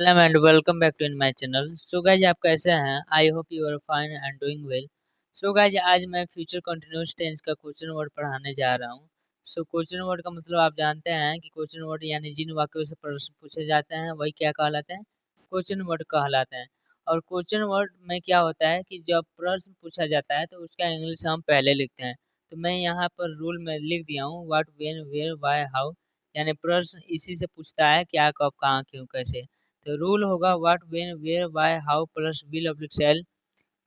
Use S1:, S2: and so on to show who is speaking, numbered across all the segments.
S1: Hello and welcome back to in my channel. So guys आप कैसे हैं? I hope you are fine and doing well. So guys आज मैं future continuous tense का question word पढ़ाने जा रहा हूँ। सो क्वेश्चन वर्ड का मतलब आप जानते हैं कि क्वेश्चन वर्ड यानी जिन वाक्यों से प्रश्न पूछे जाते हैं वही क्या कहलाते हैं? क्वेश्चन वर्ड कहलाते हैं। और क्वेश्चन वर्ड में क्या होता है कि जब प्रश्न पूछा जाता है तो उसका इंग्लिश हम पहले लिखते हैं। तो मैं यहाँ पर रूल में लिख दिया हूँ what, when, where, why, how. यानी प्रश्न इसी से पूछता है क्या, कब, कहाँ, क्यों, कैसे। तो रूल होगा what, when, where, why, how plus will oblique shall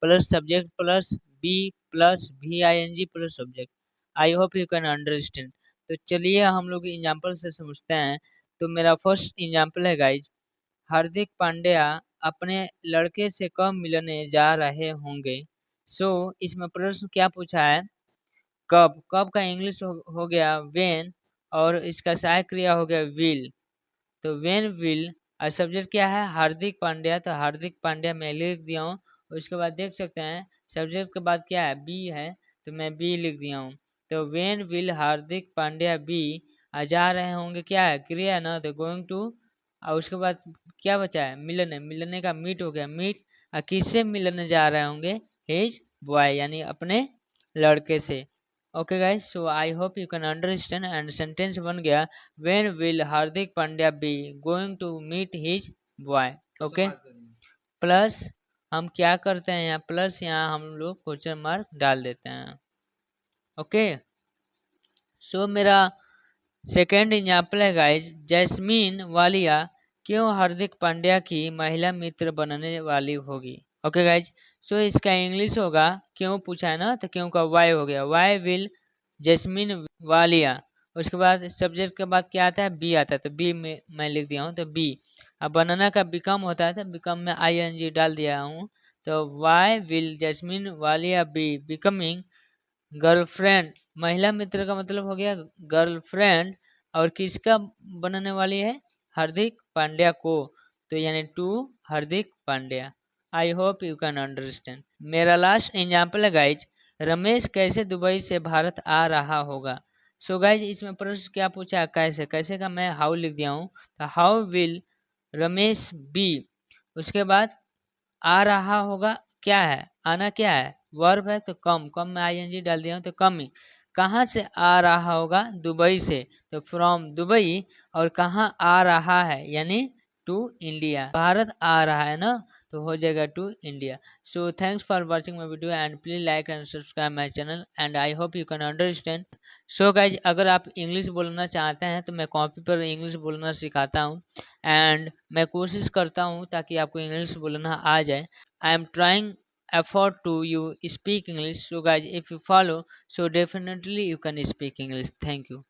S1: plus subject plus be plus V I N G plus subject. I hope you can understand. तो चलिए हम लोग एग्जाम्पल से समझते हैं। तो मेरा फर्स्ट एग्जाम्पल है गाइज, हार्दिक पांड्या अपने लड़के से कब मिलने जा रहे होंगे। सो इसमें प्रश्न क्या पूछा है? कब। कब का इंग्लिश हो गया वेन, और इसका सहायक क्रिया हो गया विल। तो वेन विल, और सब्जेक्ट क्या है? हार्दिक पांड्या। तो हार्दिक पांड्या मैं लिख दिया हूँ। उसके बाद देख सकते हैं सब्जेक्ट के बाद क्या है? बी है। तो मैं बी लिख दिया हूँ। तो when will Hardik Pandya be, जा रहे होंगे क्या है? क्रिया ना, तो गोइंग टू। और उसके बाद क्या बचा है? मिलने। मिलने का मीट हो गया मीट। और किससे मिलने जा रहे होंगे? हिज बॉय, यानी अपने लड़के से। Okay guys, so I hope you can understand. And sentence बन गया when will Hardik Pandya be going to meet his boy। Okay, plus हम क्या करते हैं यहाँ? प्लस यहाँ हम लोग क्वेश्चन मार्क डाल देते हैं। ओके, सो मेरा सेकेंड एग्जाम्पल है गाइज, जैस्मीन वालिया क्यों हार्दिक पांड्या की महिला मित्र बनने वाली होगी। ओके गाइज, सो इसका इंग्लिश होगा, क्यों पूछा है ना, तो क्यों का वाई हो गया, वाई विल जैस्मीन वालिया। उसके बाद सब्जेक्ट के बाद क्या आता है? बी आता है। तो बी में मैं लिख दिया हूँ, तो बी। अब बनाना का बिकम होता है, तो बिकम में आई एन जी डाल दिया हूँ। तो why will Jasmine Walia be becoming girlfriend. महिला मित्र का मतलब हो गया गर्लफ्रेंड, और किसका बनने वाली है? हार्दिक पांड्या को। तो यानी to Hardik Pandya. I hope you can understand. मेरा लास्ट एग्जाम्पल है गाइज, रमेश कैसे दुबई से भारत आ रहा होगा। सो गाइज इसमें प्रश्न क्या पूछा है? कैसे। कैसे का मैं हाउ लिख दिया हूँ। तो हाउ विल रमेश बी। उसके बाद आ रहा होगा, क्या है? आना क्या है? वर्ब है। तो कम। कम में आई एन जी डाल दिया हूं, तो कमिंग। कहाँ से आ रहा होगा? दुबई से। तो फ्रॉम दुबई। और कहाँ आ रहा है? यानी टू इंडिया। भारत आ रहा है ना, तो हो जाएगा to India. So thanks for watching my video and please like and subscribe my channel and I hope you can understand. So guys अगर आप इंग्लिश बोलना चाहते हैं तो मैं कॉपी पर इंग्लिश बोलना सिखाता हूँ, एंड मैं कोशिश करता हूँ ताकि आपको इंग्लिश बोलना आ जाए। I am trying effort to you speak English. So guys, if you follow, so definitely you can speak English. Thank you.